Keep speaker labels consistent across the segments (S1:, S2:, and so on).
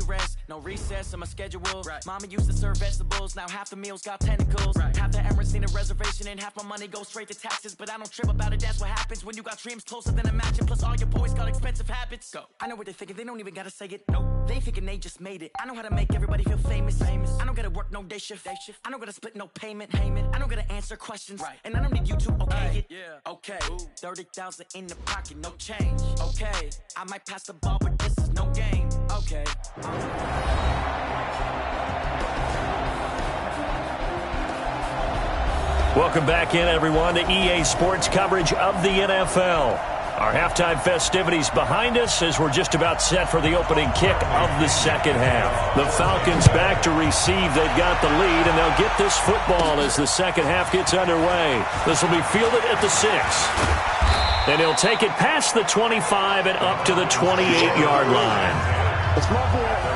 S1: rest, no recess in my schedule. Mama used to serve vegetables, now half the meals got tentacles. Half the Emirates need a reservation and half my money goes straight to taxes. But I don't trip about it, that's what happens when you got dreams closer than a mansion. Plus all your boys got expensive habits. Go. I know what they're thinking, they don't even gotta say it. No, they thinking they just made it. I know how to make everybody feel famous. I don't gotta work no day shift. I don't gotta split no payment. I don't gotta answer questions. And I don't need you to okay it. Okay, 30,000 in the pocket, no change. Okay, I might pass the ball, but this is no game. Okay.
S2: Welcome back in, everyone, to EA Sports coverage of the NFL. Our halftime festivities behind us as we're just about set for the opening kick of the second half. The Falcons back to receive. They've got the lead, and they'll get this football as the second half gets underway. This will be fielded at the 6. And he'll take it past the 25 and up to the 28-yard line.
S3: It's my ball.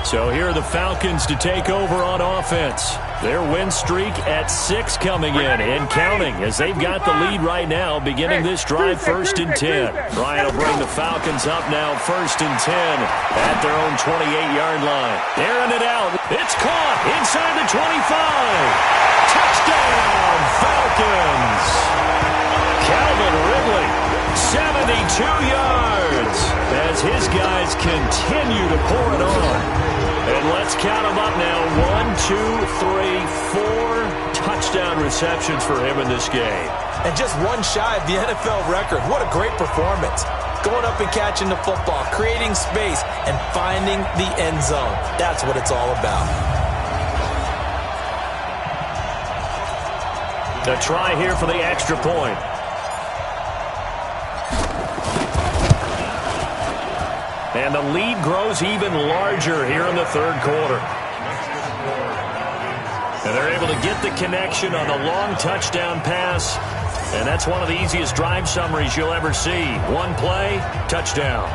S2: So here are the Falcons to take over on offense. Their win streak at 6 coming in and counting as they've got the lead right now beginning this drive 1st and 10. Ryan will bring the Falcons up now 1st and 10 at their own 28-yard line. Airing it out. It's caught inside the 25. Touchdown, Falcons. Calvin Ridley, 72 yards as his guys continue to pour it on. And let's count them up now. 1, 2, 3, 4 touchdown receptions for him in this game.
S4: And just one shy of the NFL record. What a great performance. Going up and catching the football, creating space, and finding the end zone. That's what it's all about.
S2: A try here for the extra point. And the lead grows even larger here in the third quarter. And they're able to get the connection on the long touchdown pass. And that's one of the easiest drive summaries you'll ever see. One play, touchdown.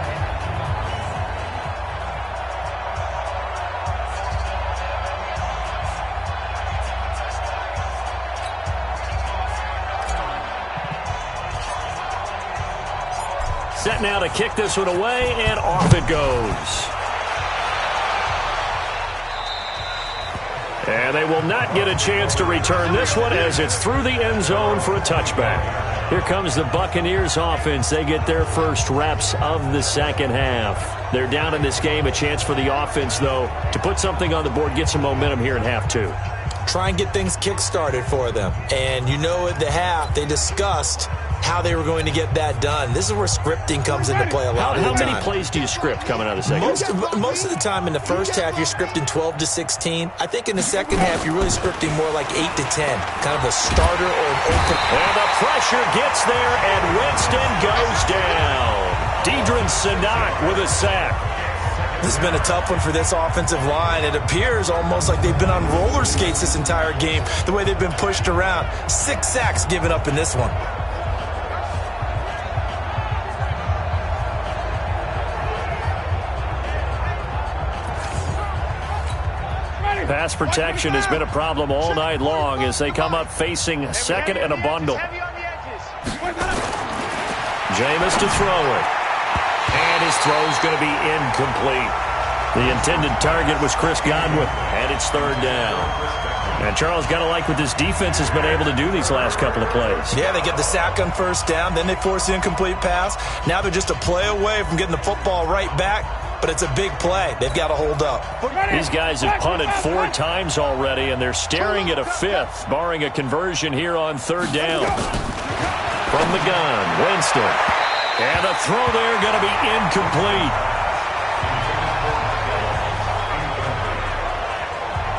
S2: Set now to kick this one away, and off it goes. And they will not get a chance to return this one as it's through the end zone for a touchback. Here comes the Buccaneers offense. They get their first reps of the second half. They're down in this game. A chance for the offense, though, to put something on the board, get some momentum here in half 2.
S4: Try and get things kick-started for them. And you know at the half, they discussed how they were going to get that done. This is where scripting comes into play a lot of the time.
S2: How many plays do you script coming out of the second half?
S4: Most of the time in the first half, you're scripting 12 to 16. I think in the second half, you're really scripting more like 8 to 10. Kind of a starter or an open.
S2: And the pressure gets there, and Winston goes down. Deidrin Sanak with a sack.
S4: This has been a tough one for this offensive line. It appears almost like they've been on roller skates this entire game, the way they've been pushed around. 6 sacks given up in this one.
S2: Pass protection has been a problem all night long as they come up facing second and a bundle. Jameis to throw it. And his throw's going to be incomplete. The intended target was Chris Godwin, and it's third down. And Charles, got to like what this defense has been able to do these last couple of plays.
S4: Yeah, they get the sack on first down, then they force the incomplete pass. Now they're just a play away from getting the football right back. But it's a big play. They've got to hold up.
S2: These guys have punted 4 times already, and they're staring at a 5th, barring a conversion here on third down. From the gun, Winston. And a throw there going to be incomplete.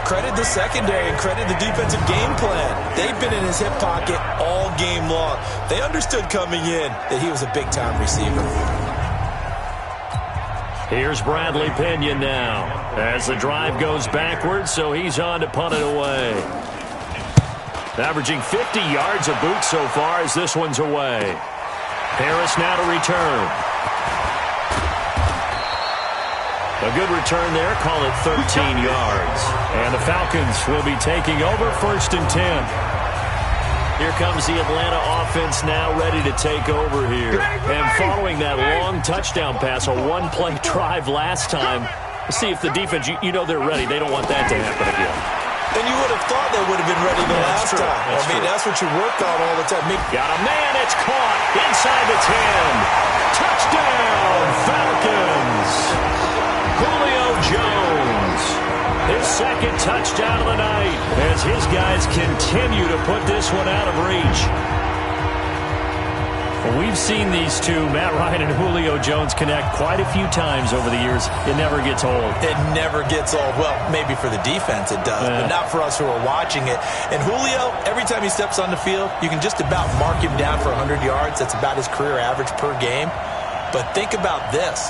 S4: Credit the secondary and credit the defensive game plan. They've been in his hip pocket all game long. They understood coming in that he was a big-time receiver.
S2: Here's Bradley Pinion now as the drive goes backwards, so he's on to punt it away. Averaging 50 yards a boot so far as this one's away. Harris now to return. A good return there, call it 13 yards. And the Falcons will be taking over 1st and 10. Here comes the Atlanta offense now ready to take over here. And following that long touchdown pass, a one-play drive last time, see if the defense, you know they're ready. They don't want that to happen again.
S4: And you would have thought they would have been ready the last time. That's what you work on all the time.
S2: Got a man, it's caught inside the 10. Touchdown, Falcons. Julio Jones. His second touchdown of the night as his guys continue to put this one out of reach. Well, we've seen these two, Matt Ryan and Julio Jones, connect quite a few times over the years. It never gets old.
S4: It never gets old. Well, maybe for the defense it does, but not for us who are watching it. And Julio, every time he steps on the field, you can just about mark him down for 100 yards. That's about his career average per game. But think about this.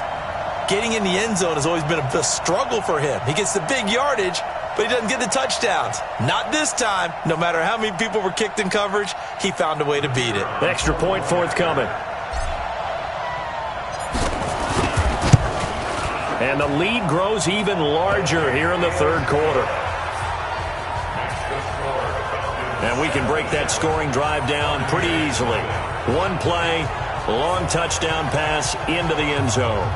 S4: Getting in the end zone has always been a struggle for him. He gets the big yardage, but he doesn't get the touchdowns. Not this time. No matter how many people were kicked in coverage, he found a way to beat it.
S2: Extra point forthcoming. And the lead grows even larger here in the third quarter. And we can break that scoring drive down pretty easily. One play, long touchdown pass into the end zone.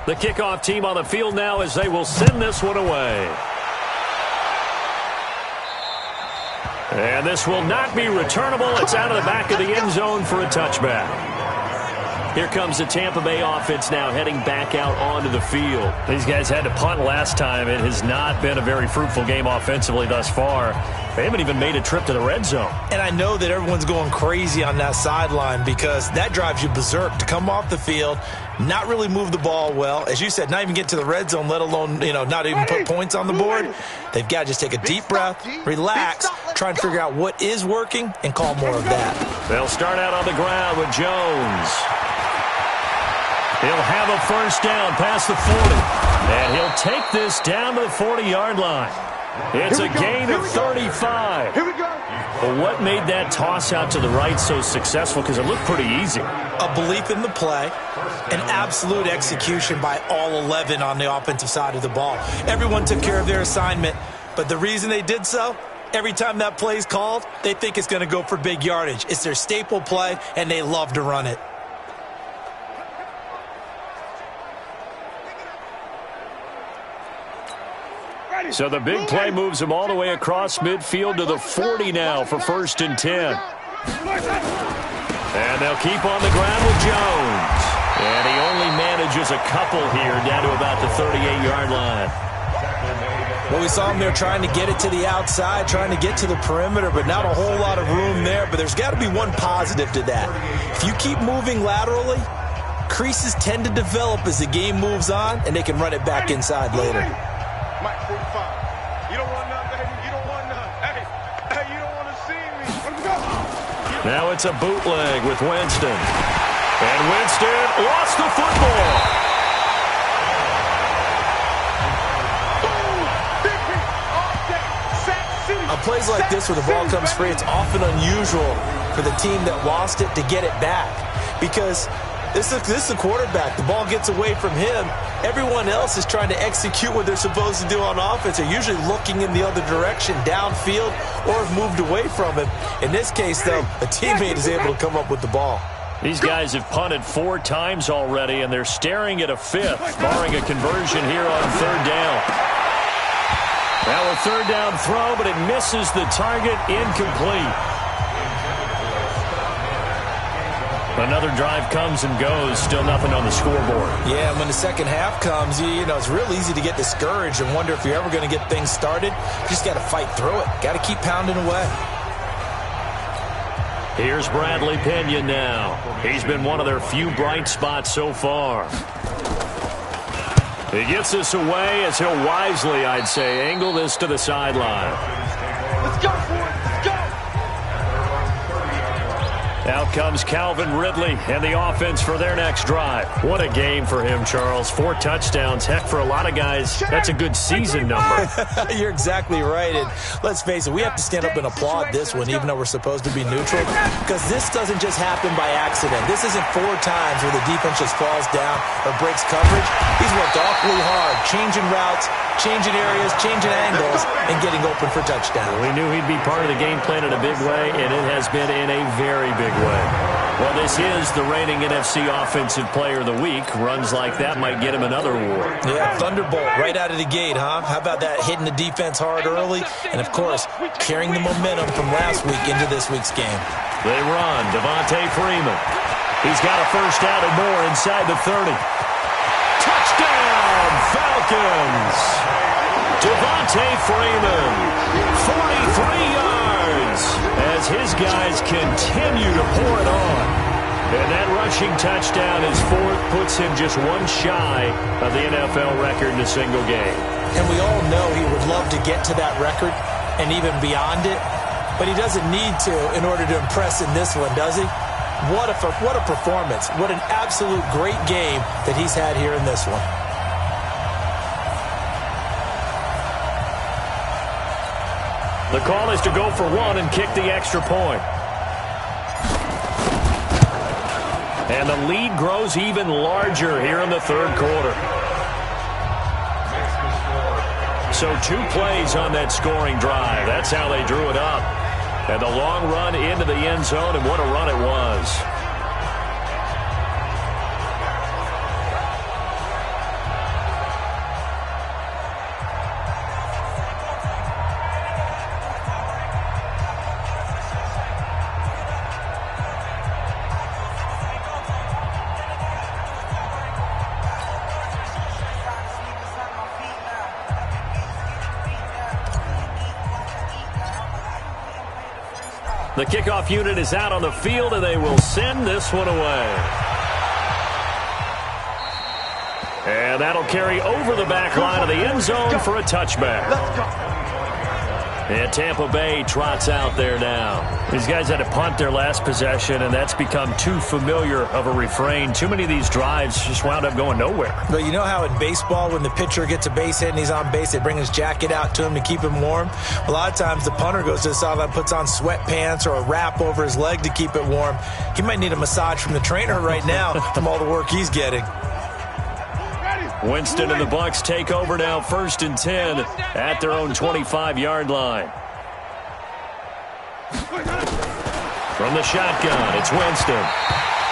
S2: The kickoff team on the field now as they will send this one away. And this will not be returnable. It's out of the back of the end zone for a touchback. Here comes the Tampa Bay offense now heading back out onto the field. These guys had to punt last time. It has not been a very fruitful game offensively thus far. They haven't even made a trip to the red zone.
S4: And I know that everyone's going crazy on that sideline because that drives you berserk to come off the field, not really move the ball well. As you said, not even get to the red zone, let alone, not even put points on the board. They've got to just take a deep breath, relax, try and figure out what is working, and call more of that.
S2: They'll start out on the ground with Jones. He'll have a first down past the 40. And he'll take this down to the 40-yard line. It's a gain of 35.
S3: Here we go.
S2: But what made that toss out to the right so successful? Because it looked pretty easy.
S4: A belief in the play, an absolute execution by all 11 on the offensive side of the ball. Everyone took care of their assignment, but the reason they did so, every time that play is called, they think it's going to go for big yardage. It's their staple play, and they love to run it.
S2: So the big play moves them all the way across midfield to the 40 now for 1st and 10. And they'll keep on the ground with Jones. And he only manages a couple here down to about the 38-yard line.
S4: Well, we saw him there trying to get it to the outside, trying to get to the perimeter, but not a whole lot of room there. But there's got to be one positive to that. If you keep moving laterally, creases tend to develop as the game moves on, and they can run it back inside later.
S3: Mike 45. You don't want nothing, baby. You don't want nothing. Hey, you don't want to see me. Let's go.
S2: Now it's a bootleg with Winston. And Winston lost the football.
S3: Boom. Big hit all day. Sack City.
S4: On plays like this where the ball comes free, it's often unusual for the team that lost it to get it back because this is the quarterback. The ball gets away from him. Everyone else is trying to execute what they're supposed to do on offense. They're usually looking in the other direction, downfield, or have moved away from him. In this case, though, a teammate is able to come up with the ball.
S2: These guys have punted 4 times already, and they're staring at a 5th, barring a conversion here on 3rd down. Now a 3rd down throw, but it misses the target, incomplete. Another drive comes and goes, still nothing on the scoreboard.
S4: Yeah, and when the second half comes, you know, it's real easy to get discouraged and wonder if you're ever going to get things started. You just got to fight through it. Got to keep pounding away.
S2: Here's Bradley Pena now. He's been one of their few bright spots so far. He gets this away as he'll wisely, I'd say, angle this to the sideline.
S3: Let's go for it. Let's go.
S2: Out comes Calvin Ridley and the offense for their next drive. What a game for him, Charles. 4 touchdowns. Heck, for a lot of guys, that's a good season number.
S4: You're exactly right. And let's face it, we have to stand up and applaud this one, even though we're supposed to be neutral, because this doesn't just happen by accident. This isn't 4 times where the defense just falls down or breaks coverage. He's worked awfully hard, changing routes, changing areas, changing angles, and getting open for touchdowns.
S2: We knew he'd be part of the game plan in a big way, and it has been in a very big way. Well, this is the reigning NFC Offensive Player of the Week. Runs like that might get him another award.
S4: Yeah, Thunderbolt right out of the gate, huh? How about that, hitting the defense hard early, and, of course, carrying the momentum from last week into this week's game.
S2: They run. Devontae Freeman. He's got a first down and more inside the 30. Touchdown, Falcons! Devontae Freeman, 43 yards, as his guys continue to pour it on. And that rushing touchdown is 4th, puts him just 1 shy of the NFL record in a single game.
S4: And we all know he would love to get to that record and even beyond it, but he doesn't need to in order to impress in this one, does he? What a performance. What an absolute great game that he's had here in this one.
S2: The call is to go for 1 and kick the extra point. And the lead grows even larger here in the 3rd quarter. So 2 plays on that scoring drive. That's how they drew it up. And the long run into the end zone, and what a run it was. The kickoff unit is out on the field, and they will send this one away. And that'll carry over the back line of the end zone for a touchback.
S3: Let's go.
S2: And Tampa Bay trots out there now. These guys had to punt their last possession, and that's become too familiar of a refrain. Too many of these drives just wound up going nowhere.
S4: But you know how in baseball, when the pitcher gets a base hit and he's on base, they bring his jacket out to him to keep him warm? A lot of times the punter goes to the sideline, puts on sweatpants or a wrap over his leg to keep it warm. He might need a massage from the trainer right now from all the work he's getting.
S2: Winston and the Bucs take over now, 1st and 10 at their own 25-yard line. From the shotgun, it's Winston.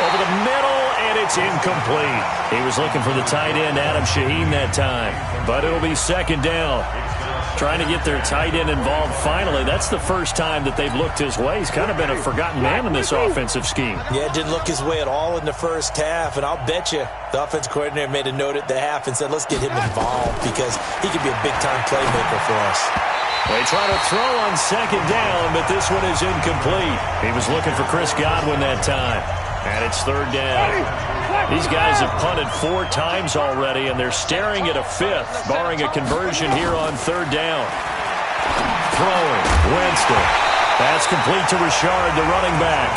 S2: Over the middle, and it's incomplete. He was looking for the tight end, Adam Shaheen, that time. But it'll be 2nd down. Trying to get their tight end involved finally. That's the first time that they've looked his way. He's kind of been a forgotten man in this offensive scheme.
S4: Yeah, it didn't look his way at all in the first half. And I'll bet you the offense coordinator made a note at the half and said, let's get him involved because he could be a big-time playmaker for us.
S2: They try to throw on 2nd down, but this one is incomplete. He was looking for Chris Godwin that time. And it's 3rd down. These guys have punted 4 times already, and they're staring at a 5th, barring a conversion here on 3rd down. Throwing, Winston. That's complete to Richard, the running back.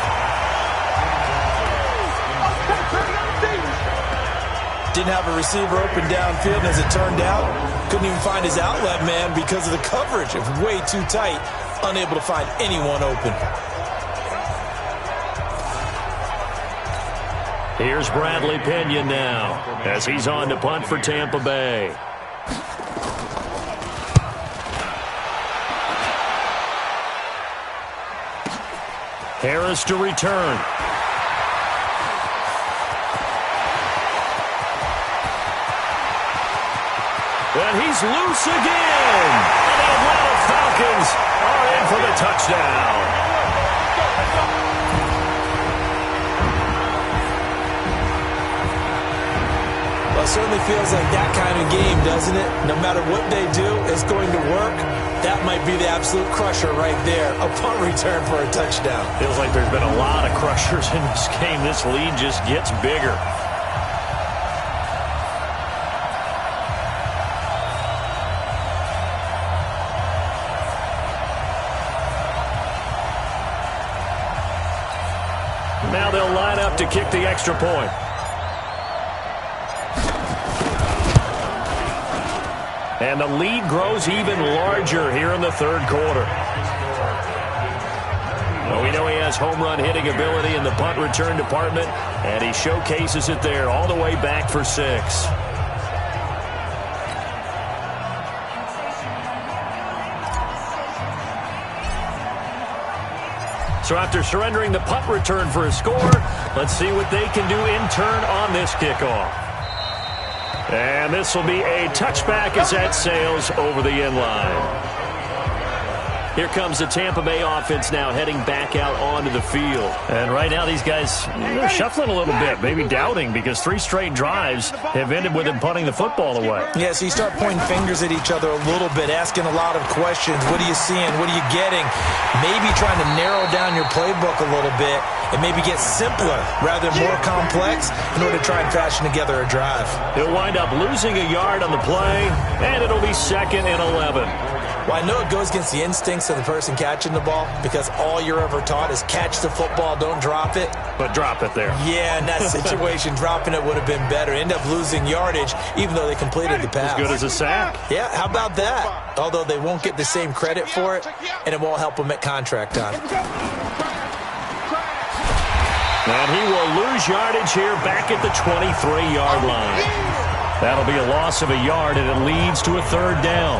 S4: Didn't have a receiver open downfield, and as it turned out, couldn't even find his outlet man because of the coverage. It was way too tight unable to find anyone open.
S2: Here's Bradley Pinion now as he's on to punt for Tampa Bay. Harris to return. And he's loose again. And the Atlanta Falcons are in for the touchdown.
S4: Well, it certainly feels like that kind of game, doesn't it? No matter what they do, it's going to work. That might be the absolute crusher right there. A punt return for a touchdown.
S2: Feels like there's been a lot of crushers in this game. This lead just gets bigger. Now they'll line up to kick the extra point. And the lead grows even larger here in the third quarter. Well, we know he has home run hitting ability in the punt return department, and he showcases it there all the way back for 6. So after surrendering the punt return for a score, let's see what they can do in turn on this kickoff. And this will be a touchback as that sails over the end line. Here comes the Tampa Bay offense now heading back out onto the field. And right now these guys, they're shuffling a little bit, maybe doubting, because 3 straight drives have ended with them punting the football away.
S4: Yeah, so you start pointing fingers at each other a little bit, asking a lot of questions. What are you seeing? What are you getting? Maybe trying to narrow down your playbook a little bit and maybe get simpler rather than more complex in order to try and fashion together a drive.
S2: He'll wind up losing a yard on the play, and it'll be 2nd and 11.
S4: Well, I know it goes against the instincts of the person catching the ball because all you're ever taught is catch the football, don't drop it.
S2: But drop it there.
S4: Yeah, in that situation, dropping it would have been better. End up losing yardage even though they completed the pass.
S2: As good as a sack.
S4: Yeah, how about that? Although they won't get the same credit for it, and it won't help them at contract time.
S2: And he will lose yardage here back at the 23-yard line. That'll be a loss of a yard, and it leads to a 3rd down.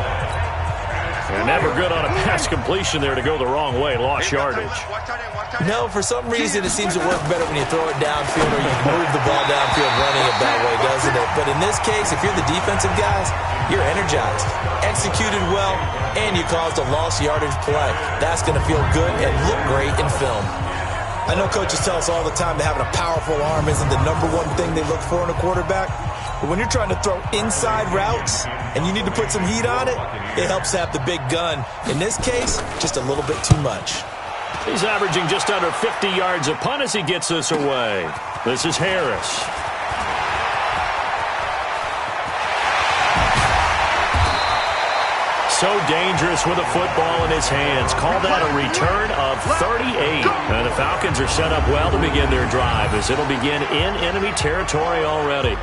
S2: They're never good on a pass completion there to go the wrong way. Lost yardage.
S4: No, for some reason it seems to work better when you throw it downfield or you move the ball downfield running it that way, doesn't it? But in this case, if you're the defensive guys, you're energized, executed well, and you caused a lost yardage play. That's going to feel good and look great in film. I know coaches tell us all the time that having a powerful arm isn't the #1 thing they look for in a quarterback. But when you're trying to throw inside routes and you need to put some heat on it, it helps to have the big gun. In this case, just a little bit too much.
S2: He's averaging just under 50 yards a punt as he gets this away. This is Harris. So dangerous with a football in his hands. Call that a return of 38. And the Falcons are set up well to begin their drive as it'll begin in enemy territory already.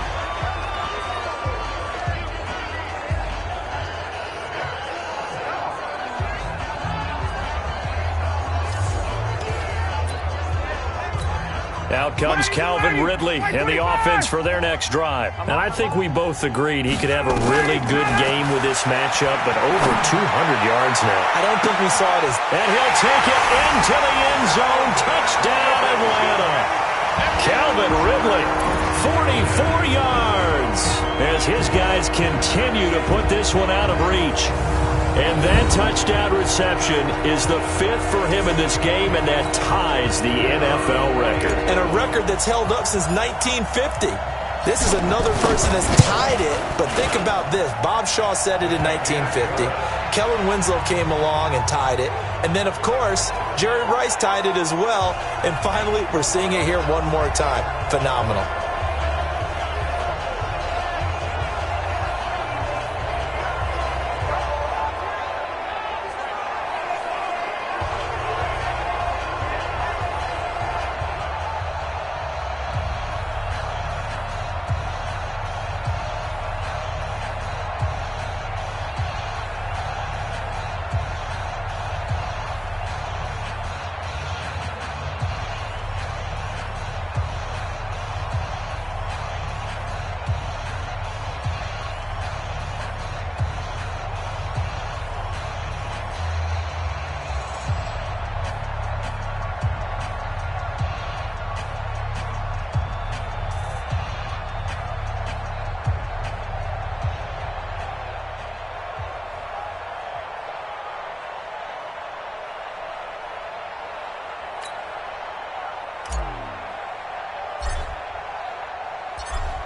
S2: Out comes Calvin Ridley and the offense for their next drive. And I think we both agreed he could have a really good game with this matchup, but over 200 yards now.
S4: I don't think we saw it as...
S2: And he'll take it into the end zone. Touchdown, Atlanta. Calvin Ridley, 44 yards, as his guys continue to put this one out of reach. And that touchdown reception is the 5th for him in this game, and that ties the NFL record.
S4: And a record that's held up since 1950. This is another person that's tied it, but think about this. Bob Shaw said it in 1950. Kellen Winslow came along and tied it. And then, of course, Jerry Rice tied it as well. And finally, we're seeing it here one more time. Phenomenal.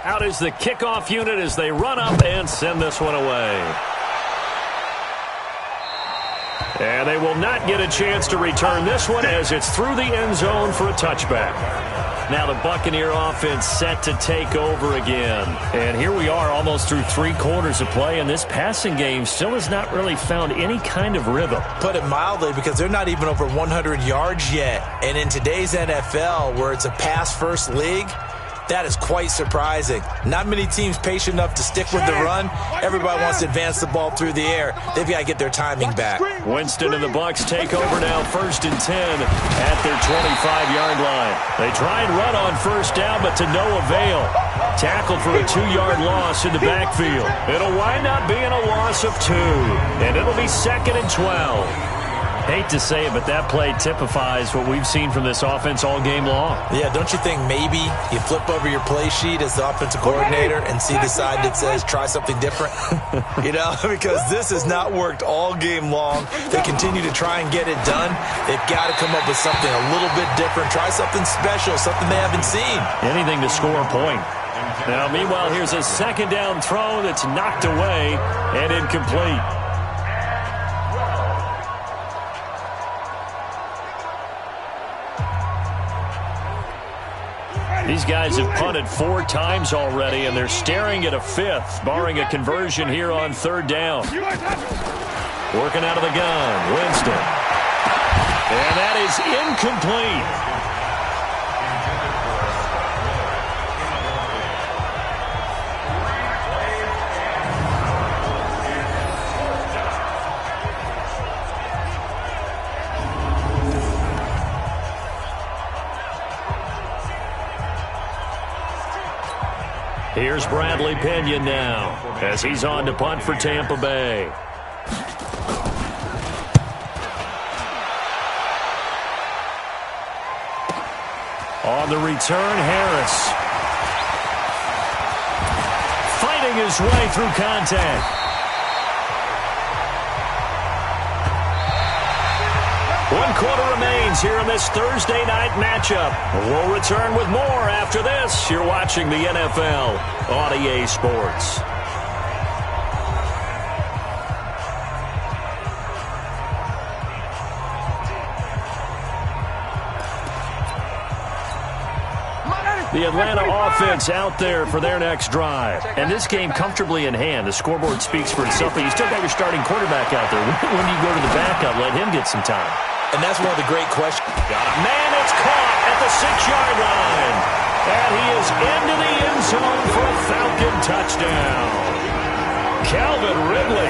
S2: Out is the kickoff unit as they run up and send this one away. And they will not get a chance to return this one as it's through the end zone for a touchback. Now the Buccaneer offense set to take over again. And here we are almost through 3 quarters of play, and this passing game still has not really found any kind of rhythm.
S4: Put it mildly, because they're not even over 100 yards yet. And in today's NFL, where it's a pass-first league, that is quite surprising. Not many teams patient enough to stick with the run. Everybody wants to advance the ball through the air. They've got to get their timing back.
S2: Winston and the Bucs take over now, 1st and 10 at their 25-yard line. They try and run on 1st down, but to no avail. Tackled for a 2-yard loss in the backfield. It'll wind up being a loss of 2, and it'll be 2nd and 12. Hate to say it, but that play typifies what we've seen from this offense all game long.
S4: Yeah, don't you think maybe you flip over your play sheet as the offensive coordinator and see the side that says try something different? Because this has not worked all game long. They continue to try and get it done. They've got to come up with something a little bit different. Try something special, something they haven't seen.
S2: Anything to score a point. Now, meanwhile, here's a 2nd down throw that's knocked away and incomplete. These guys have punted 4 times already, and they're staring at a 5th, barring a conversion here on 3rd down. Working out of the gun, Winston. And that is incomplete. Here's Bradley Pinion now as he's on to punt for Tampa Bay. On the return, Harris. Fighting his way through contact. 1 quarter remains here in this Thursday night matchup. We'll return with more after this. You're watching the NFL on EA Sports. The Atlanta offense out there for their next drive. And this game comfortably in hand. The scoreboard speaks for itself, but you still got your starting quarterback out there. When do you go to the backup? Let him get some time.
S4: And that's one of the great questions.
S2: Got a man, it's caught at the 6-yard line. And he is into the end zone for a Falcon touchdown. Calvin Ridley,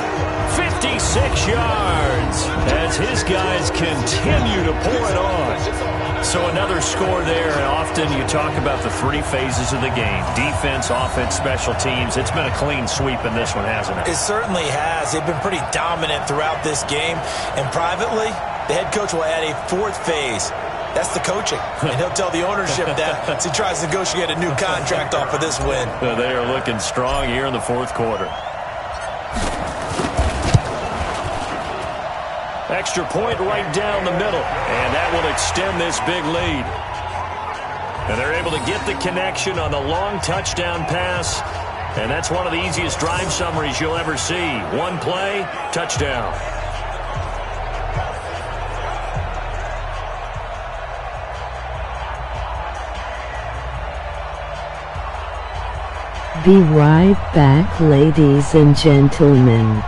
S2: 56 yards, as his guys continue to pour it on. So another score there, and often you talk about the 3 phases of the game. Defense, offense, special teams. It's been a clean sweep in this one, hasn't it?
S4: It certainly has. They've been pretty dominant throughout this game. And privately, the head coach will add a 4th phase. That's the coaching. And he'll tell the ownership that as he tries to negotiate a new contract off of this win.
S2: They are looking strong here in the 4th quarter. Extra point right down the middle, and that will extend this big lead. And they're able to get the connection on the long touchdown pass, and that's one of the easiest drive summaries you'll ever see. 1 play, touchdown.
S5: Be right back, ladies and gentlemen.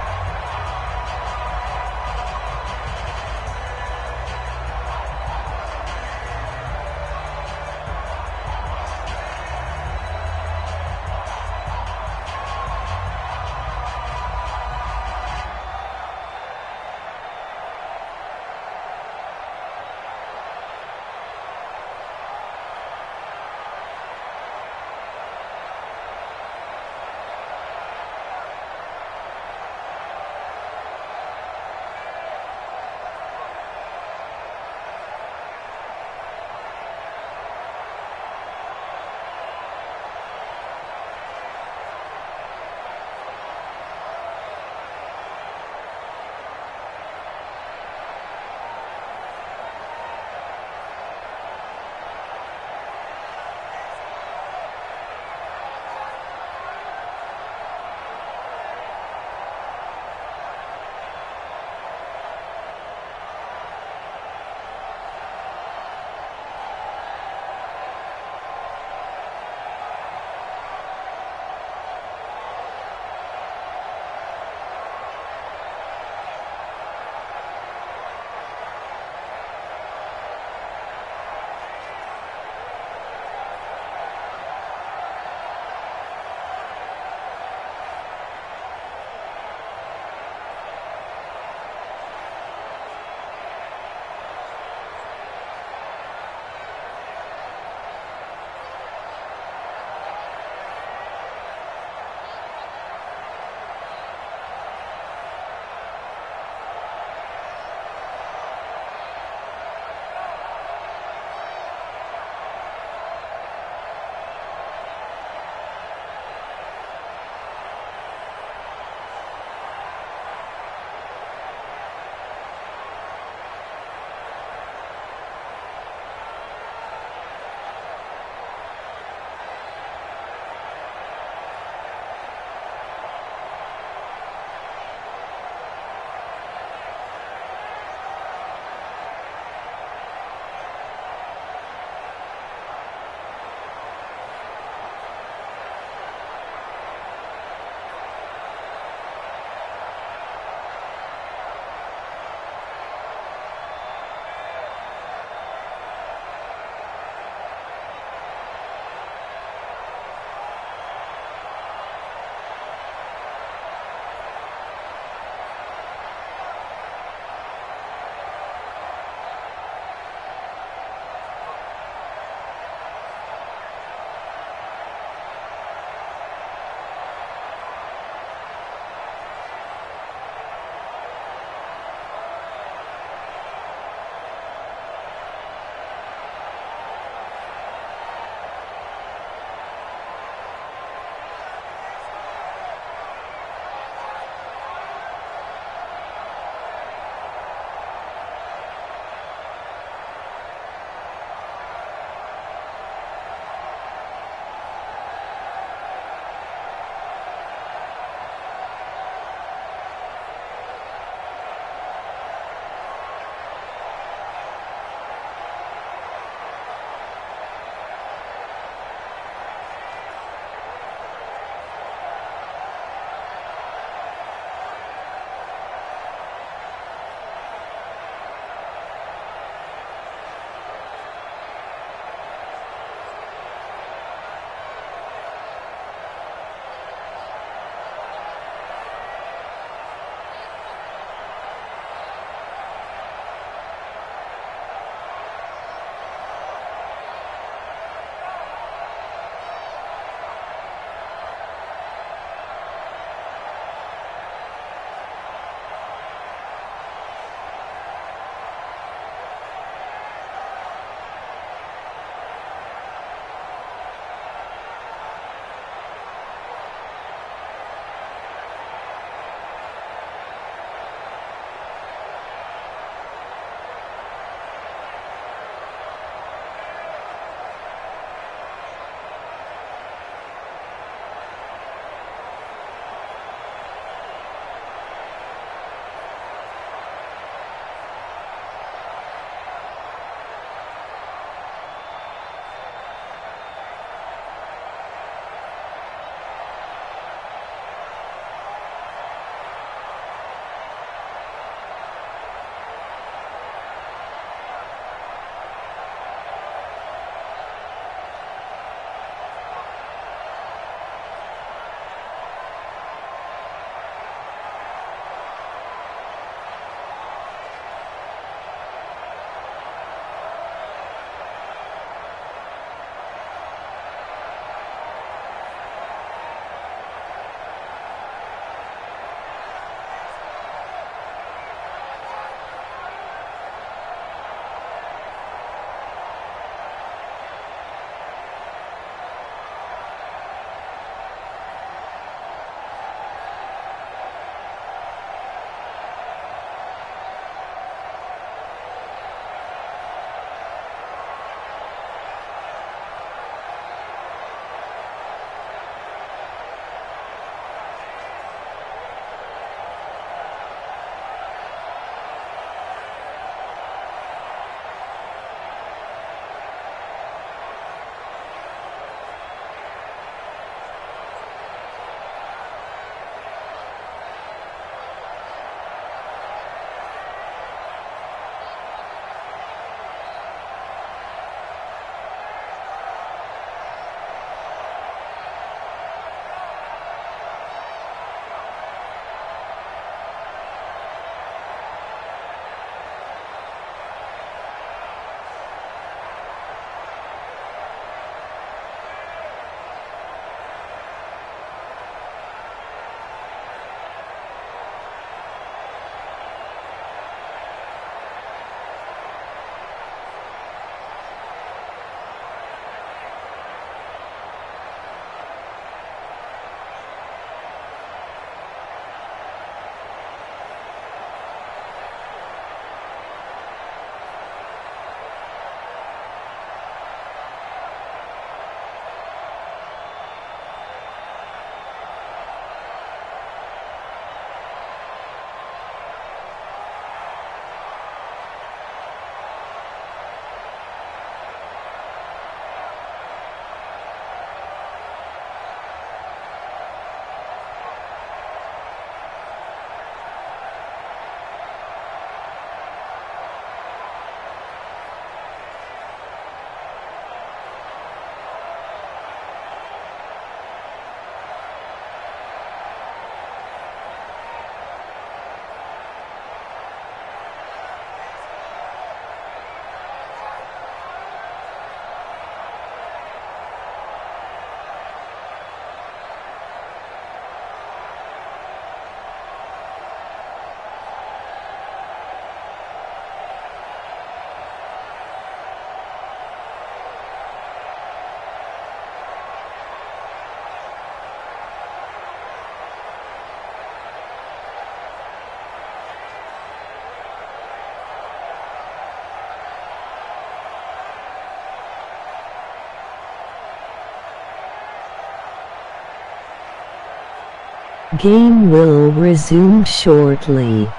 S5: Game will resume shortly.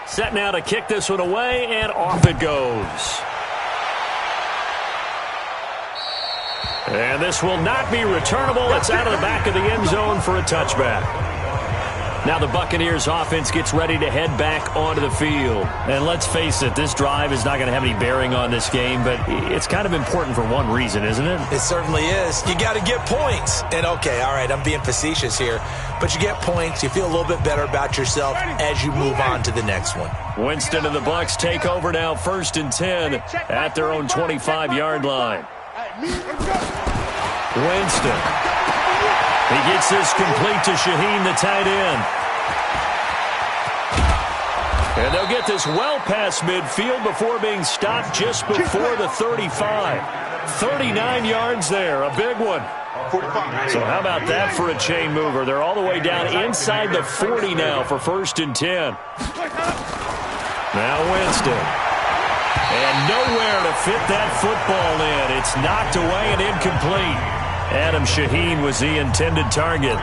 S2: Set now to kick this one away, and off it goes. And this will not be returnable. It's out of the back of the end zone for a touchback. Now the Buccaneers offense gets ready to head back onto the field. And let's face it, this drive is not going to have any bearing on this game, but it's kind of important for one reason, isn't it?
S4: It certainly is. You got to get points. And okay, all right, I'm being facetious here, but you get points, you feel a little bit better about yourself as you move on to the next one.
S2: Winston and the Bucs take over now, 1st and 10 at their own 25-yard line. Winston. He gets this complete to Shaheen, the tight end. And they'll get this well past midfield before being stopped just before the 35. 39 yards there, a big one. So how about that for a chain mover? They're all the way down inside the 40 now for 1st and 10. Now Winston. And nowhere to fit that football in. It's knocked away and incomplete. Adam Shaheen was the intended target.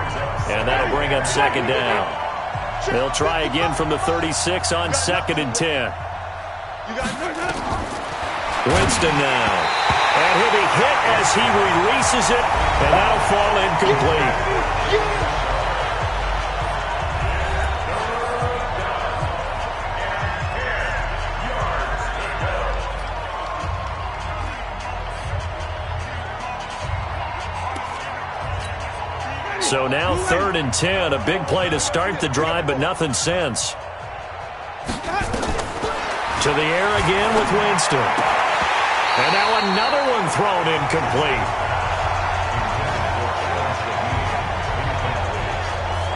S2: And that'll bring up 2nd down. They'll try again from the 36 on 2nd and 10. Winston now. And he'll be hit as he releases it, and that'll fall incomplete. So now 3rd and 10, a big play to start the drive, but nothing since. To the air again with Winston. And now another one thrown incomplete.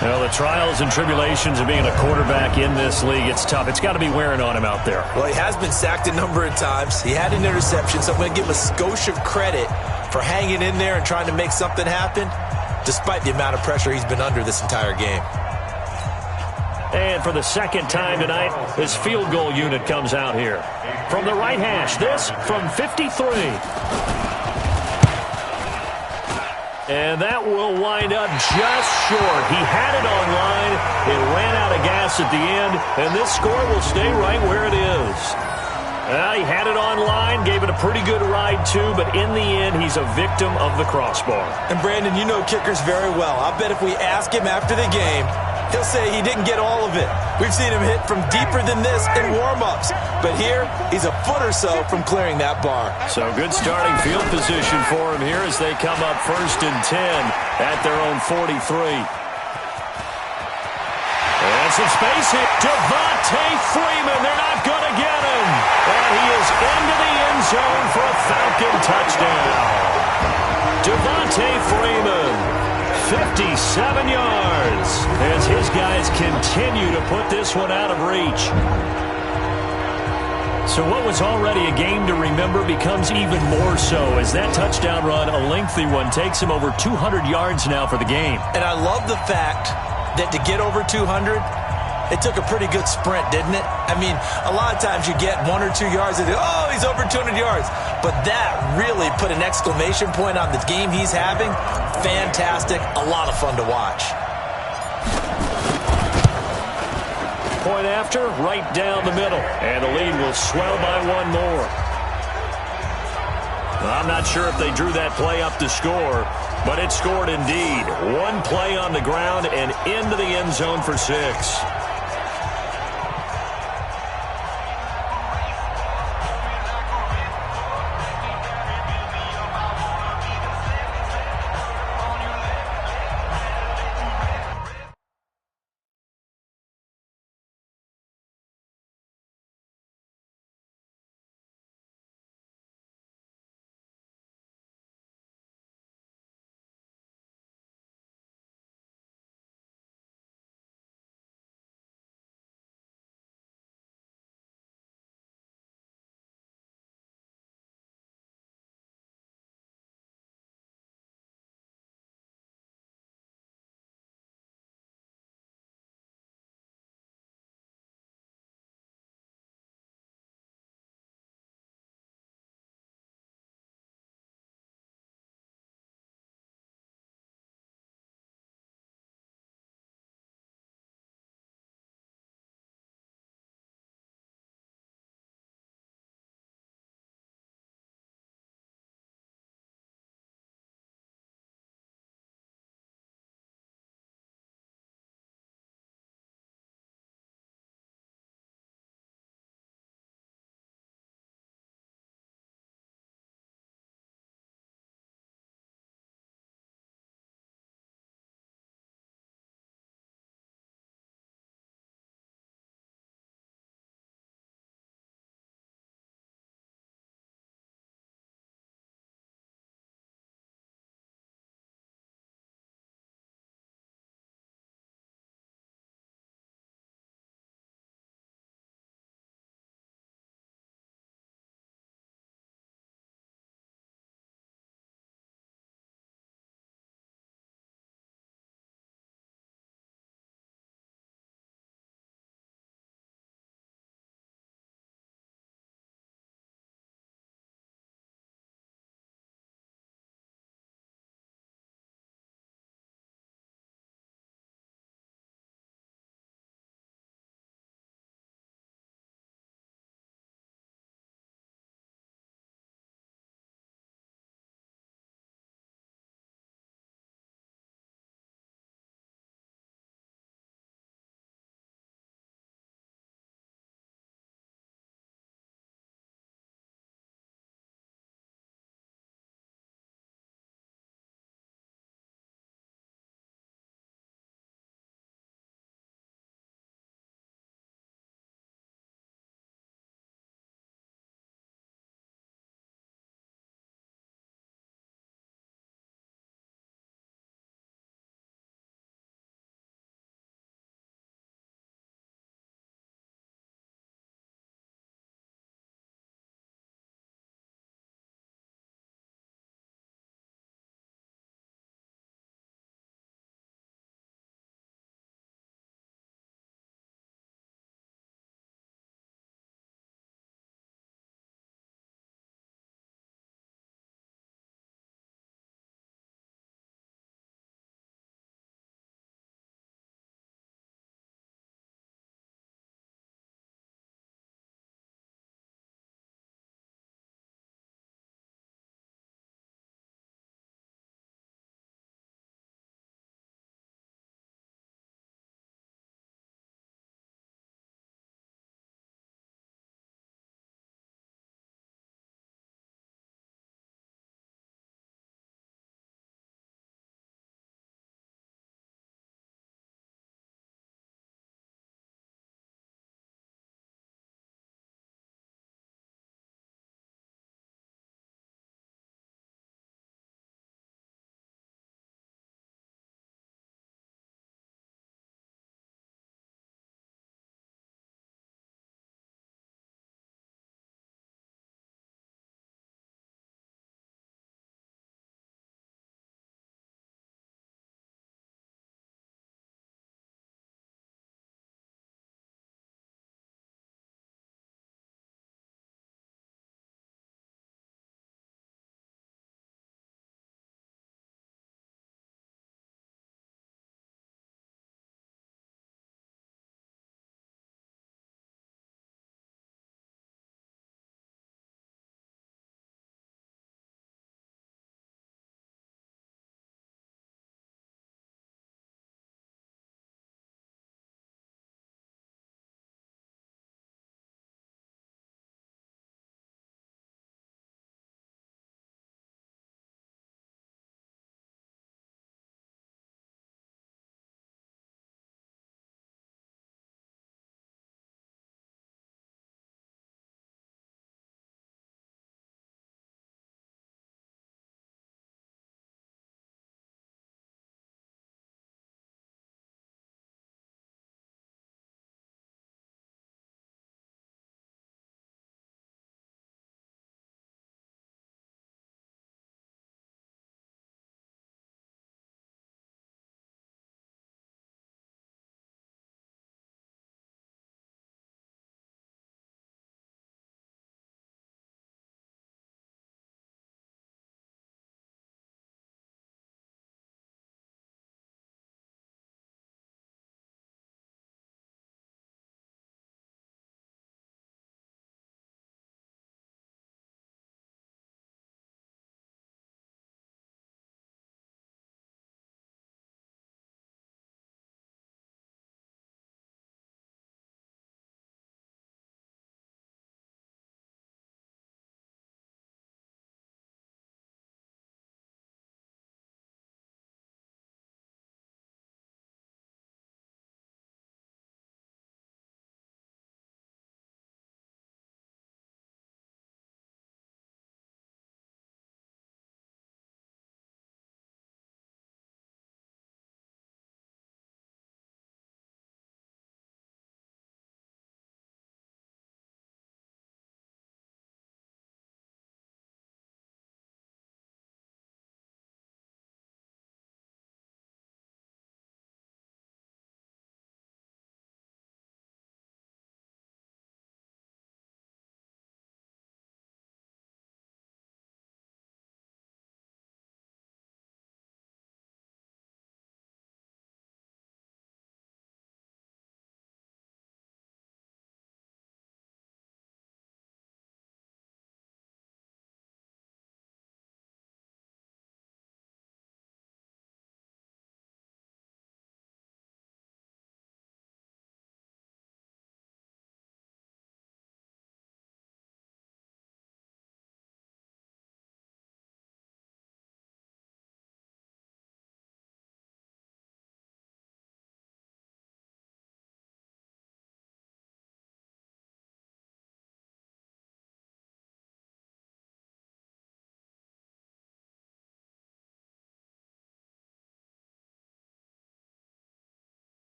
S2: Well, the trials and tribulations of being a quarterback in this league, it's tough. It's got to be wearing on him out there.
S4: Well, he has been sacked a number of times. He had an interception, so I'm going to give him a skosh of credit for hanging in there and trying to make something happen, despite the amount of pressure he's been under this entire game.
S2: And for the 2nd time tonight, this field goal unit comes out here. From the right hash, this from 53. And that will wind up just short. He had it on line. It ran out of gas at the end, and this score will stay right where it is. He had it on line, gave it a pretty good ride too, but in the end, he's a victim of the crossbar.
S4: And Brandon, you know kickers very well. I bet if we ask him after the game, He'll say he didn't get all of it. We've seen him hit from deeper than this in warm-ups. But here, he's a foot or so from clearing that bar.
S2: So good starting field position for him here as they come up 1st and 10 at their own 43. And some space hit. Devontae Freeman. They're not going to get him. And he is into the end zone for a Falcon touchdown. Devontae Freeman, 57 yards, as his guys continue to put this one out of reach. So what was already a game to remember becomes even more so as that touchdown run, a lengthy one, takes him over 200 yards now for the game.
S4: And I love the fact that to get over 200, it took a pretty good sprint, didn't it? I mean, a lot of times you get 1 or 2 yards and oh, he's over 200 yards. But that really put an exclamation point on the game he's having. Fantastic. A lot of fun to watch.
S2: Point after, right down the middle. And the lead will swell by 1 more. I'm not sure if they drew that play up to score, but it scored indeed. 1 play on the ground and into the end zone for 6.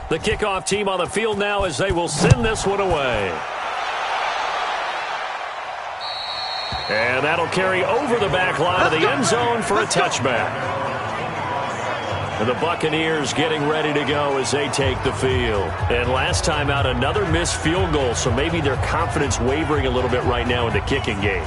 S2: The kickoff team on the field now as they will send this one away. And that'll carry over the back line of the end zone for a touchback. And the Buccaneers getting ready to go as they take the field. And last time out, another missed field goal, so maybe their confidence wavering a little bit right now in the kicking game.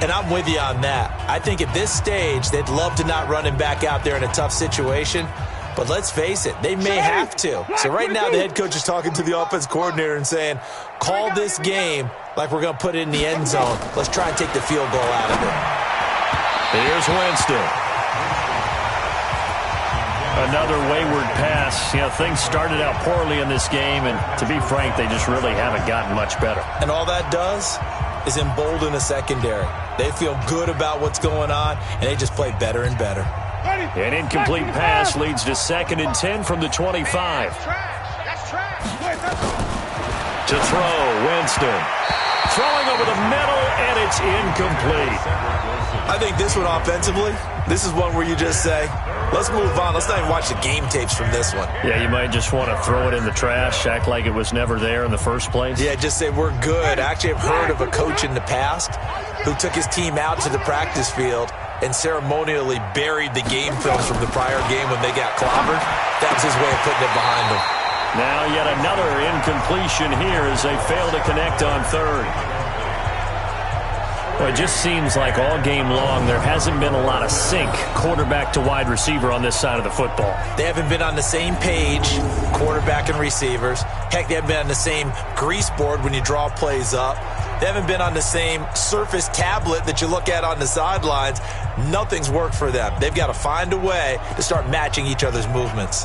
S4: And I'm with you on that. I think at this stage, they'd love to not run him back out there in a tough situation. But let's face it, they may have to. So right now, the head coach is talking to the offense coordinator and saying, call this game like we're going to put it in the end zone. Let's try and take the field goal out of it.
S2: Here's Winston. Another wayward pass. You know, things started out poorly in this game, and to be frank, they just really haven't gotten much better.
S4: And all that does is embolden a secondary. They feel good about what's going on, and they just play better and better.
S2: An incomplete pass leads to 2nd and 10 from the 25. To throw, Winston. Throwing over the middle, and it's incomplete.
S4: I think this one offensively, this is one where you just say, let's move on. Let's not even watch the game tapes from this one.
S2: Yeah, you might just want to throw it in the trash, act like it was never there in the first place.
S4: Yeah, just say we're good. Actually, I've heard of a coach in the past who took his team out to the practice field and ceremonially buried the game films from the prior game when they got clobbered. That was his way of putting it behind them.
S2: Now yet another incompletion here as they fail to connect on 3rd. Well, it just seems like all game long there hasn't been a lot of sync quarterback to wide receiver on this side of the football.
S4: They haven't been on the same page, quarterback and receivers. Heck, they haven't been on the same grease board when you draw plays up. They haven't been on the same Surface tablet that you look at on the sidelines. Nothing's worked for them. They've got to find a way to start matching each other's movements.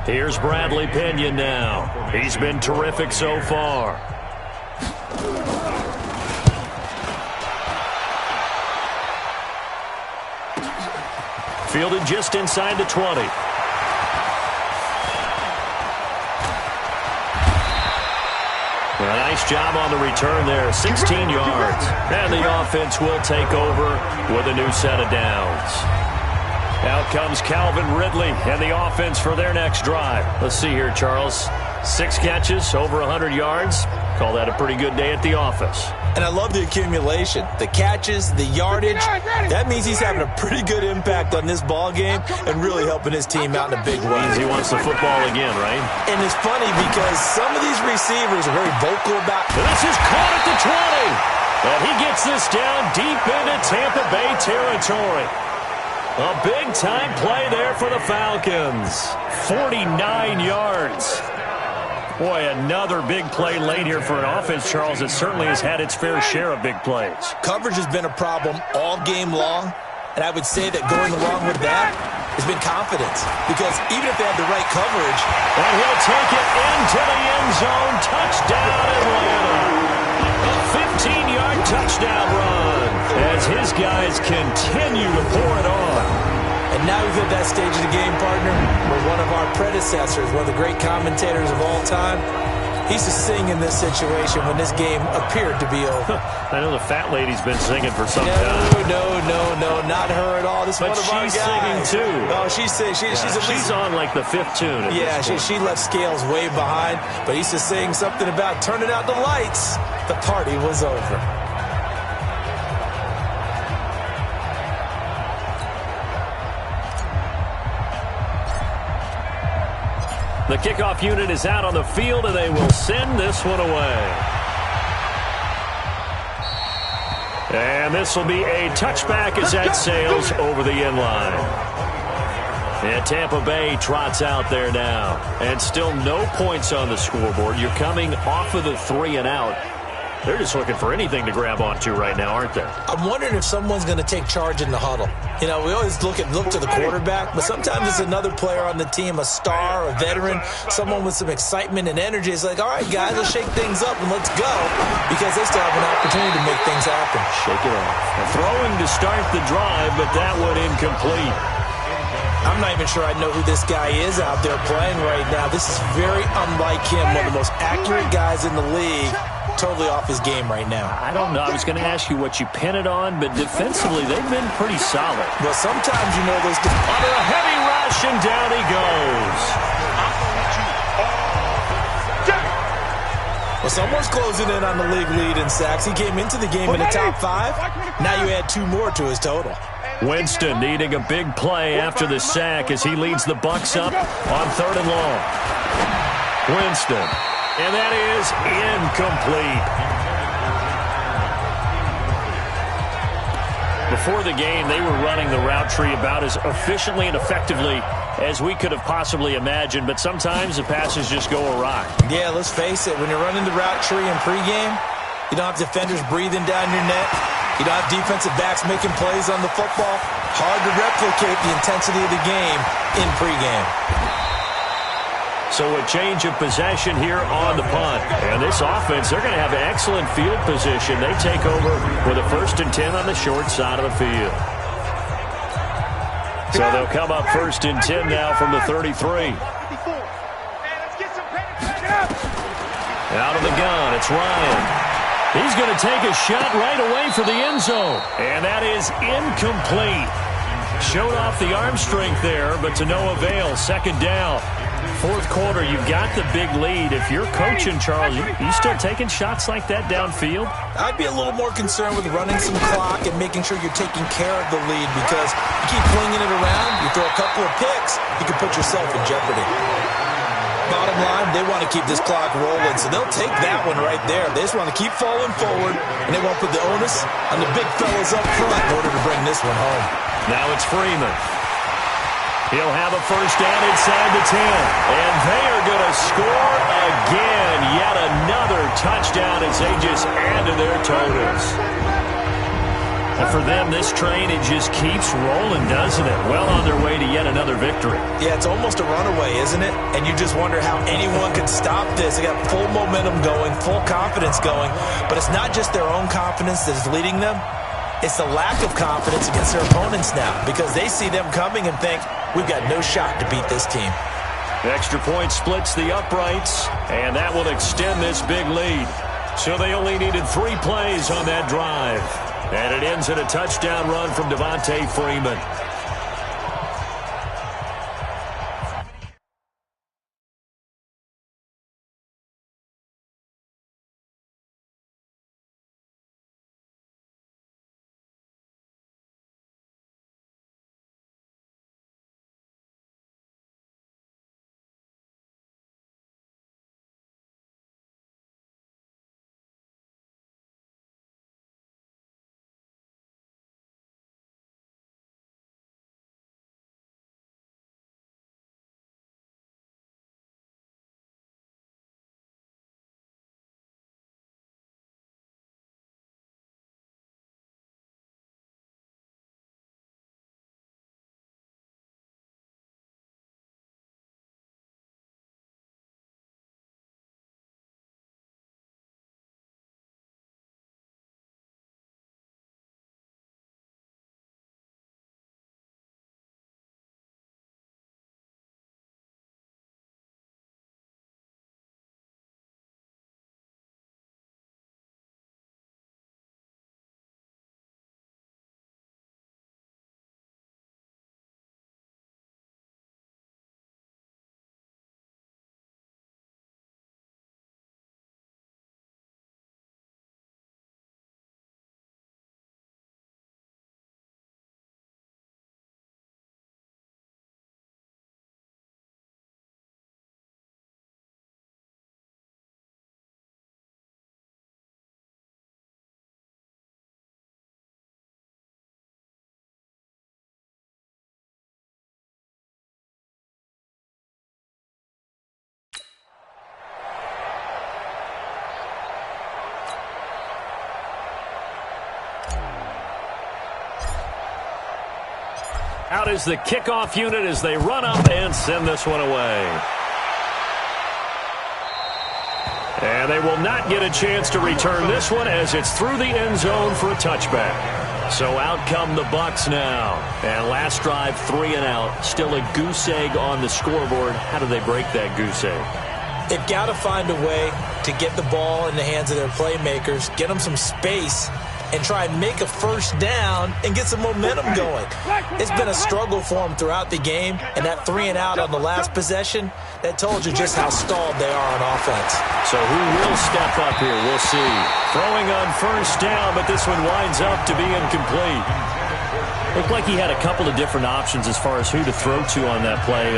S2: Here's Bradley Pinion now. He's been terrific so far. Fielded just inside the 20. A nice job on the return there, 16 yards. And the offense will take over with a new set of downs. Out comes Calvin Ridley and the offense for their next drive. Let's see here, Charles. 6 catches, over 100 yards. Call that a pretty good day at the office.
S4: And I love the accumulation, the catches, the yardage. That means he's having a pretty good impact on this ball game and really helping his team out in a big way.
S2: Means he wants the football again, right?
S4: And it's funny because some of these receivers are very vocal about it.
S2: This is caught at the 20. And he gets this down deep into Tampa Bay territory. A big-time play there for the Falcons. 49 yards. Boy, another big play late here for an offense, Charles, that certainly has had its fair share of big plays.
S4: Coverage has been a problem all game long, and I would say that going along with that has been confidence. Because even if they have the right coverage...
S2: And he'll take it into the end zone. Touchdown, Atlanta. A 15-yard touchdown run as his guys continue to pour it on.
S4: And now we've hit that stage of the game, partner, where one of our predecessors, one of the great commentators of all time, he used to sing in this situation when this game appeared to be over.
S2: I know the fat lady's been singing for some time.
S4: No, not her at all. This is
S2: but
S4: one of our guys.
S2: She's singing too.
S4: Oh, she's
S2: she's on like the 5th tune.
S4: Yeah, she left Scales way behind, but he used to sing something about turning out the lights. The party was over.
S2: The kickoff unit is out on the field, and they will send this one away. And this will be a touchback as that sails over the end line. And Tampa Bay trots out there now. And still no points on the scoreboard. You're coming off of the 3 and out. They're just looking for anything to grab onto right now, aren't they?
S4: I'm wondering if someone's going to take charge in the huddle. You know, we always look to the quarterback, but sometimes it's another player on the team, a star, a veteran, someone with some excitement and energy. It's like, all right, guys, let's shake things up and let's go, because they still have an opportunity to make things happen.
S2: Shake it off. Throwing to start the drive, but that one incomplete.
S4: I'm not even sure I know who this guy is out there playing right now. This is very unlike him, one of the most accurate guys in the league. Totally off his game right now.
S2: I don't know. I was going to ask you what you pin it on, but defensively, they've been pretty solid.
S4: Well, sometimes, you know, those...
S2: Under a heavy rush, and down he goes.
S4: someone's closing in on the league lead in sacks. He came into the game in the top 5. Now you add 2 more to his total.
S2: Winston needing a big play after the sack as he leads the Bucs up on 3rd and long. Winston, and that is incomplete. Before the game, they were running the route tree about as efficiently and effectively as we could have possibly imagined, but sometimes the passes just go awry.
S4: Yeah, let's face it, when you're running the route tree in pregame, you don't have defenders breathing down your neck. You don't have defensive backs making plays on the football. Hard to replicate the intensity of the game in pregame.
S2: So a change of possession here on the punt. And this offense, they're going to have excellent field position. They take over with a 1st and 10 on the short side of the field. So they'll come up 1st and 10 now from the 33. Out of the gun, it's Ryan. He's going to take a shot right away for the end zone. And that is incomplete. Showed off the arm strength there, but to no avail. 2nd down. 4th quarter, you've got the big lead. If you're coaching, Charles, you still taking shots like that downfield?
S4: I'd be a little more concerned with running some clock and making sure you're taking care of the lead, because you keep flinging it around, you throw a couple of picks, you can put yourself in jeopardy. Bottom line, they want to keep this clock rolling, so they'll take that one right there. They just want to keep falling forward, and they won't put the onus on the big fellas up front in order to bring this one home.
S2: Now it's Freeman. He'll have a 1st down inside the 10. And they are going to score again. Yet another touchdown as they just add to their totals. And for them, this train, it just keeps rolling, doesn't it? Well on their way to yet another victory.
S4: Yeah, it's almost a runaway, isn't it? And you just wonder how anyone could stop this. They got full momentum going, full confidence going. But it's not just their own confidence that is leading them. It's the lack of confidence against their opponents now, because they see them coming and think, we've got no shot to beat this team.
S2: Extra point splits the uprights, and that will extend this big lead. So they only needed 3 plays on that drive. And it ends in a touchdown run from Devontae Freeman. Out is the kickoff unit as they run up and send this one away. And they will not get a chance to return this one as it's through the end zone for a touchback. So out come the Bucs now. And last drive, 3 and out. Still a goose egg on the scoreboard. How do they break that goose egg?
S4: They've got to find a way to get the ball in the hands of their playmakers, get them some space, and try and make a first down and get some momentum going. It's been a struggle for them throughout the game, and that 3-and-out on the last possession, that told you just how stalled they are on offense.
S2: So who will step up here? We'll see. Throwing on first down, but this one winds up to be incomplete. Looked like he had a couple of different options as far as who to throw to on that play.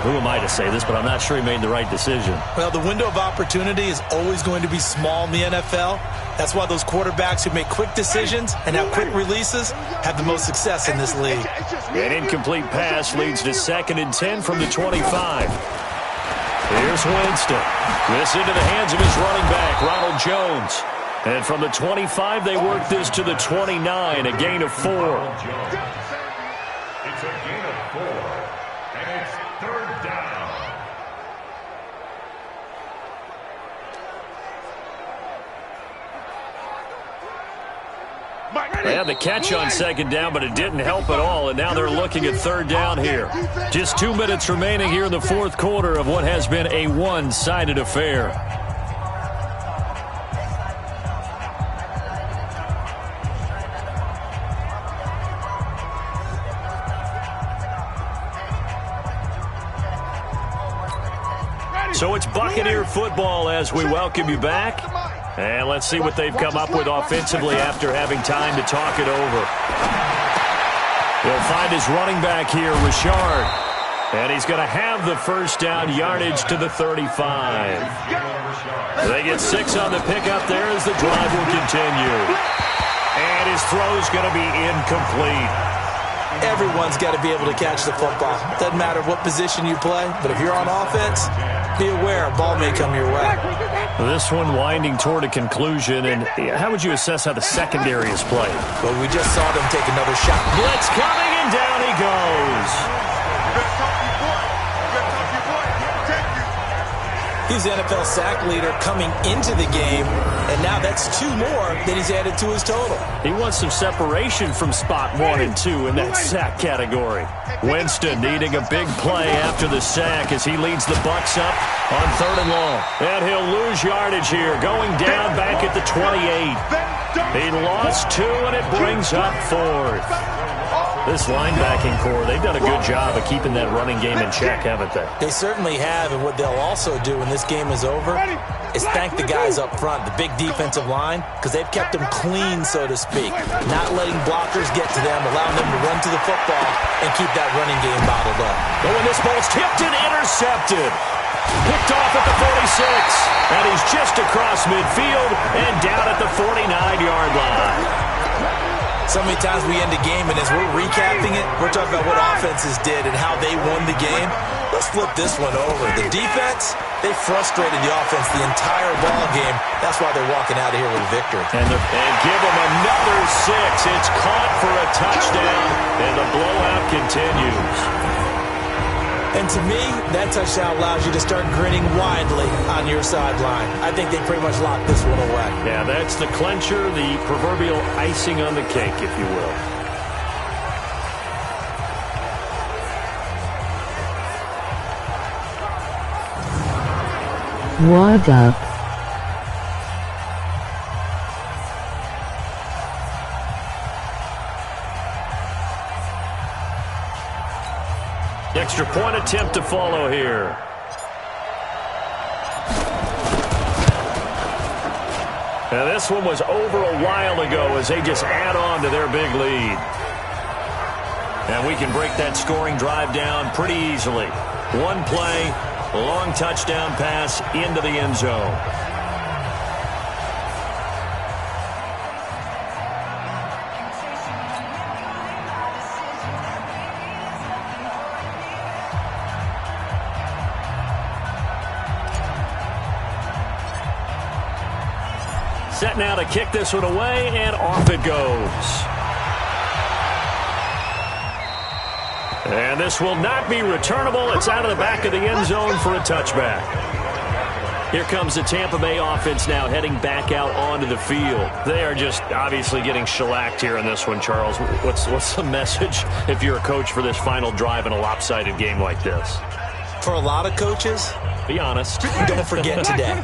S2: Who am I to say this, but I'm not sure he made the right decision.
S4: Well, the window of opportunity is always going to be small in the NFL. That's why those quarterbacks who make quick decisions and have quick releases have the most success in this league.
S2: An incomplete pass leads to 2nd and 10 from the 25. Here's Winston. This into the hands of his running back, Ronald Jones. And from the 25, they work this to the 29, a gain of 4.
S6: It's a gain of 4, and it's 3rd down.
S2: They had the catch on 2nd down, but it didn't help at all, and now they're looking at 3rd down here. Just 2 minutes remaining here in the 4th quarter of what has been a one-sided affair. So it's Buccaneer football as we welcome you back. And let's see what they've come up with offensively after having time to talk it over. He'll find his running back here, Richard. And he's going to have the first down yardage to the 35. They get 6 on the pickup there as the drive will continue. And his throw's going to be incomplete.
S4: Everyone's got to be able to catch the football. Doesn't matter what position you play, but if you're on offense, be aware a ball may come your way.
S2: This one winding toward a conclusion, and how would you assess how the secondary is played?
S4: Well, we just saw them take another shot.
S2: Blitz coming, and down he goes.
S4: He's the NFL sack leader coming into the game, and now that's 2 more that he's added to his total.
S2: He wants some separation from spot 1 and 2 in that sack category. Winston needing a big play after the sack as he leads the Bucs up on 3rd and long. And he'll lose yardage here, going down back at the 28. He lost 2, and it brings up 4th. This linebacking core, they've done a good job of keeping that running game in check, haven't they?
S4: They certainly have, and what they'll also do when this game is over is thank the guys up front, the big defensive line, because they've kept them clean, so to speak, not letting blockers get to them, allowing them to run to the football and keep that running game bottled up.
S2: Oh, and this ball's tipped and intercepted. Picked off at the 46, and he's just across midfield and down at the 49-yard line.
S4: So many times we end a game, and as we're recapping it, we're talking about what offenses did and how they won the game. Let's flip this one over. The defense, they frustrated the offense the entire ball game. That's why they're walking out of here with a victory.
S2: And give them another 6. It's caught for a touchdown, and the blowout continues.
S4: And to me, that touchdown allows you to start grinning widely on your sideline. I think they pretty much locked this one away.
S2: Yeah, that's the clincher, the proverbial icing on the cake, if you will.
S5: What up?
S2: Extra point attempt to follow here. Now this one was over a while ago as they just add on to their big lead. And we can break that scoring drive down pretty easily. One play, long touchdown pass into the end zone. Set now to kick this one away, and off it goes. And this will not be returnable. It's out of the back of the end zone for a touchback. Here comes the Tampa Bay offense now heading back out onto the field. They are just obviously getting shellacked here in this one, Charles. What's the message if you're a coach for this final drive in a lopsided game like this?
S4: For a lot of coaches,
S2: be honest.
S4: Don't forget today.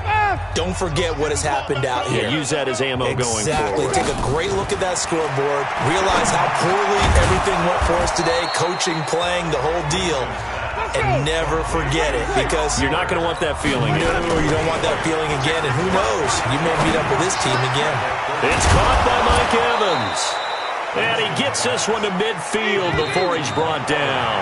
S4: Don't forget what has happened out here.
S2: Yeah, use that as ammo going forward.
S4: Exactly. Take a great look at that scoreboard. Realize how poorly everything went for us today. Coaching, playing, the whole deal. And never forget it, because
S2: you're not going to want that feeling again.
S4: No, you don't want that feeling again. And who knows? You may meet up with this team again.
S2: It's caught by Mike Evans. And he gets this one to midfield before he's brought down.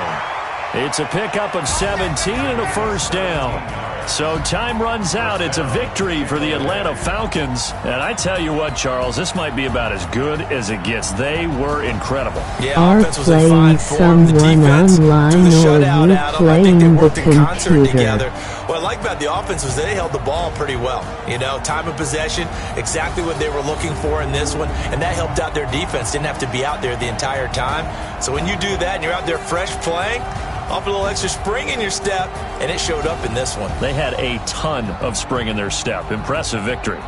S2: It's a pickup of 17 and a first down. So time runs out. It's a victory for the Atlanta Falcons. And I tell you what, Charles, this might be about as good as it gets. They were incredible.
S4: Yeah,
S5: are
S4: offense was in
S5: playing
S4: fine form. The
S5: someone
S4: defense
S5: online
S4: took the
S5: or
S4: shutout
S5: you
S4: out of them. I
S5: playing
S4: think they
S5: the
S4: worked in concert
S5: computer?
S4: together. What I like about the offense was they held the ball pretty well. You know, time of possession, exactly what they were looking for in this one, and that helped out their defense. Didn't have to be out there the entire time. So when you do that and you're out there fresh playing, off a little extra spring in your step, and it showed up in this one.
S2: They had a ton of spring in their step. Impressive victory.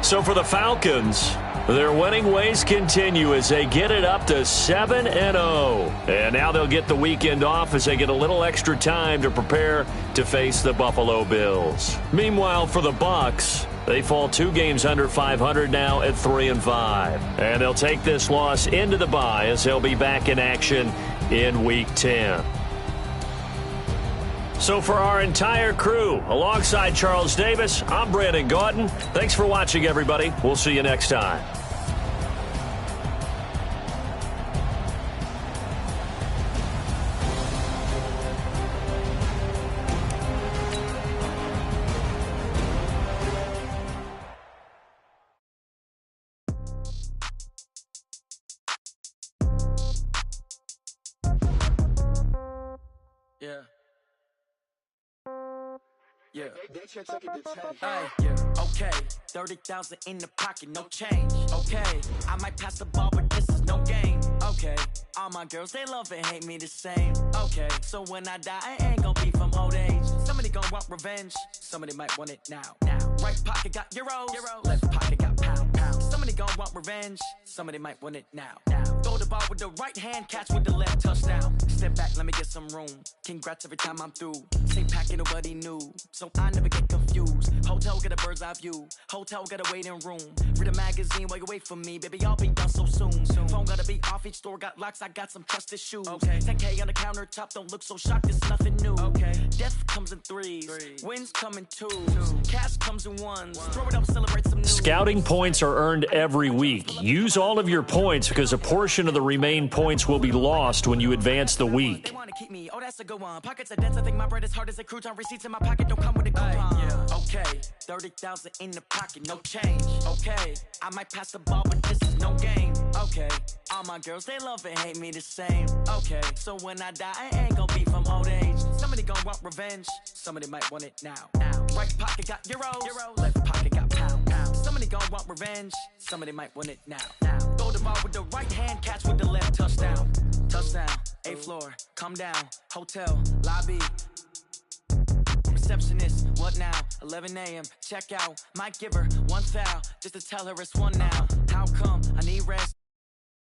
S2: So for the Falcons, their winning ways continue as they get it up to 7-0. And now they'll get the weekend off as they get a little extra time to prepare to face the Buffalo Bills. Meanwhile, for the Bucs, they fall 2 games under 500 now at 3-5. And they'll take this loss into the bye as they'll be back in action in Week 10. So for our entire crew, alongside Charles Davis, I'm Brandon Gaudin. Thanks for watching, everybody. We'll see you next time.
S1: Yeah. Yeah. Yeah. Okay. 30,000 in the pocket, no change. Okay. I might pass the ball, but this is no game. Okay. All my girls, they love and hate me the same. Okay. So when I die, I ain't gonna be from old age. Somebody gonna want revenge. Somebody might want it now. Right pocket got euros. Left pocket got pounds. Somebody gonna want revenge. Somebody might want it now. Throw the ball with the right hand, catch with the left, touchdown. Step back, let me get some room. Congrats every time I'm through. Same packet, nobody knew. So I never get confused. Hotel get a bird's eye view. Hotel got a waiting room. Read a magazine while you wait for me. Baby, I'll be done so soon. Phone gotta be off, each store got locks. I got some trusted shoes. 10K on the countertop, don't look so shocked, it's nothing new. Death comes in threes. Wins come in twos. Cash comes in ones. Throw it up, celebrate some news.
S2: Scouting points are earned every week. Use all of your points because a portion of the remaining points will be lost when you advance the week.
S1: They wanna keep me, oh that's a good one. Pockets are dense, I think my bread is hard as a crouton. Receipts in my pocket don't come with a coupon. Okay, 30,000 in the pocket, no change. Okay, I might pass the ball, but this is no game. Okay, all my girls, they love and hate me the same. Okay, so when I die, I ain't gonna be from old age. Somebody gonna want revenge. Somebody might want it now. Right pocket got euros. Left pocket got pounds. Somebody gonna want revenge. Somebody might want it now. Throw the ball with the right hand, catch with the left, touchdown. Touchdown, 8th floor, come down. Hotel, lobby. Receptionist, what now? 11 a.m., check out. Might give her one foul, just to tell her it's one now. How come? I need rest.